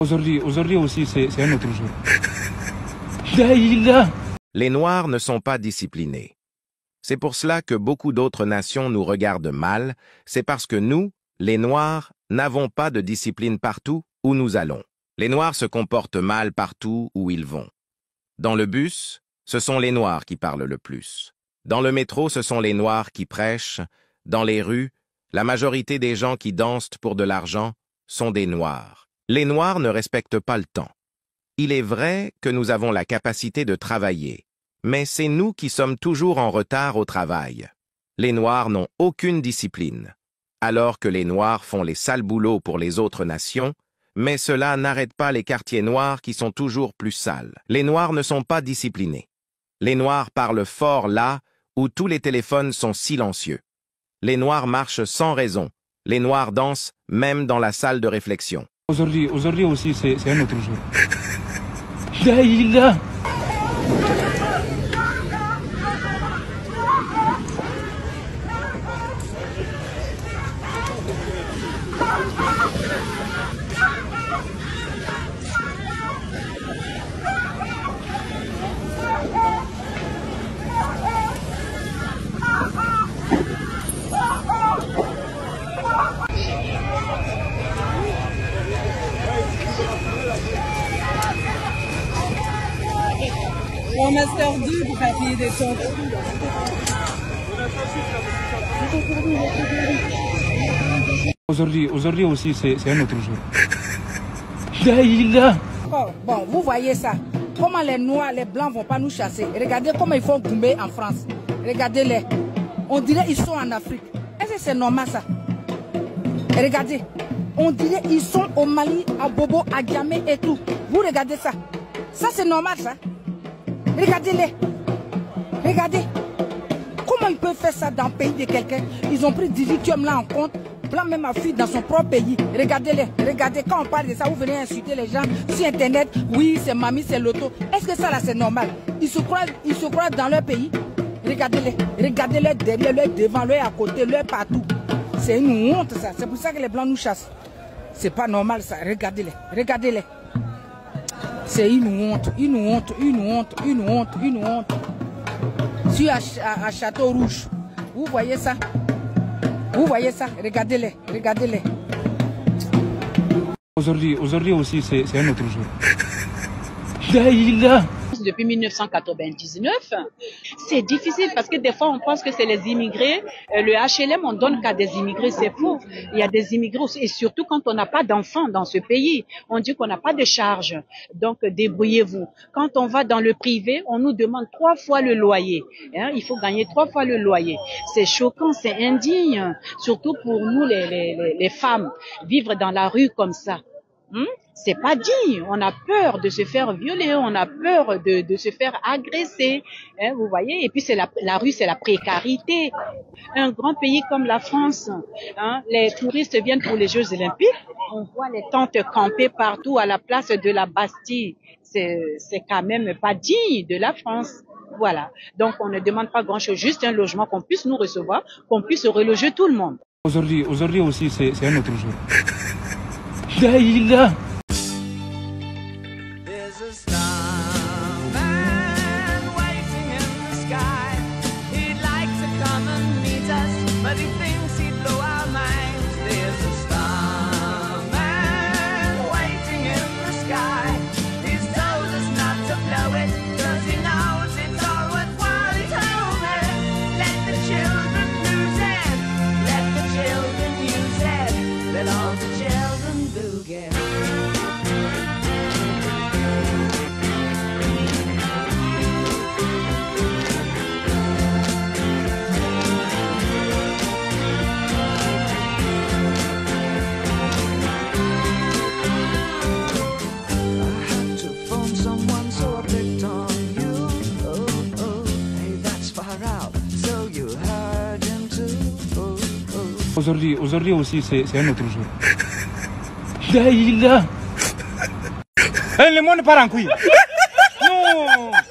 Aujourd'hui aussi, c'est un autre jour. Les Noirs ne sont pas disciplinés. C'est pour cela que beaucoup d'autres nations nous regardent mal, c'est parce que nous, les Noirs, n'avons pas de discipline partout où nous allons. Les Noirs se comportent mal partout où ils vont. Dans le bus, ce sont les Noirs qui parlent le plus. Dans le métro, ce sont les Noirs qui prêchent. Dans les rues, la majorité des gens qui dansent pour de l'argent sont des Noirs. Les Noirs ne respectent pas le temps. Il est vrai que nous avons la capacité de travailler, mais c'est nous qui sommes toujours en retard au travail. Les Noirs n'ont aucune discipline, alors que les Noirs font les sales boulots pour les autres nations, mais cela n'arrête pas les quartiers noirs qui sont toujours plus sales. Les Noirs ne sont pas disciplinés. Les Noirs parlent fort là où tous les téléphones sont silencieux. Les Noirs marchent sans raison. Les Noirs dansent même dans la salle de réflexion. Aujourd'hui aussi, c'est un autre jour. On master 2 pour papier des choses. Aujourd'hui aussi, c'est un autre jour. Oh, bon, vous voyez ça. Comment les Noirs, les Blancs vont pas nous chasser. Regardez comment ils font Goumbé en France. Regardez-les. On dirait qu'ils sont en Afrique. Est-ce que c'est normal ça? Regardez. On dirait qu'ils sont au Mali, à Bobo, à Djamé et tout. Vous regardez ça. Ça c'est normal ça. Regardez-les. Regardez. Comment ils peuvent faire ça dans le pays de quelqu'un? Ils ont pris 18e là en compte. Blanc même a fui dans son propre pays. Regardez-les. Regardez quand on parle de ça, vous venez insulter les gens sur internet. Oui, c'est mamie, c'est l'auto. Est-ce que ça là c'est normal? Ils se croient dans leur pays. Regardez-les. Regardez-les derrière, leur devant, leur à côté, leur partout. C'est une honte ça. C'est pour ça que les Blancs nous chassent. C'est pas normal ça. Regardez-les. Regardez-les. C'est une honte, une honte, une honte, une honte, une honte. Sur à Château Rouge. Vous voyez ça? Vous voyez ça? Regardez-les, regardez-les. Aujourd'hui aussi, c'est un autre jour. Depuis 1999, c'est difficile parce que des fois on pense que c'est les immigrés. Le HLM, on donne qu'à des immigrés, c'est faux. Il y a des immigrés aussi, et surtout quand on n'a pas d'enfants dans ce pays. On dit qu'on n'a pas de charge, donc débrouillez-vous. Quand on va dans le privé, on nous demande 3 fois le loyer. Il faut gagner 3 fois le loyer. C'est choquant, c'est indigne, surtout pour nous les femmes, vivre dans la rue comme ça. C'est pas digne, on a peur de se faire violer, on a peur de se faire agresser, vous voyez, et puis c'est la rue, c'est la précarité. Un grand pays comme la France, les touristes viennent pour les Jeux Olympiques, on voit les tentes campées partout à la place de la Bastille, c'est quand même pas digne de la France. Voilà, donc on ne demande pas grand-chose, juste un logement qu'on puisse nous recevoir, qu'on puisse reloger tout le monde. Aujourd'hui aussi, c'est un autre jour. But he thinks he'd blow our minds. There's a starman waiting in the sky. He's told us not to blow it, 'cause he knows it's all worthwhile. He told me, let the children lose it, let the children use it, let all the children boogie. Aujourd'hui aussi, c'est un autre jour. Le monde part en couille.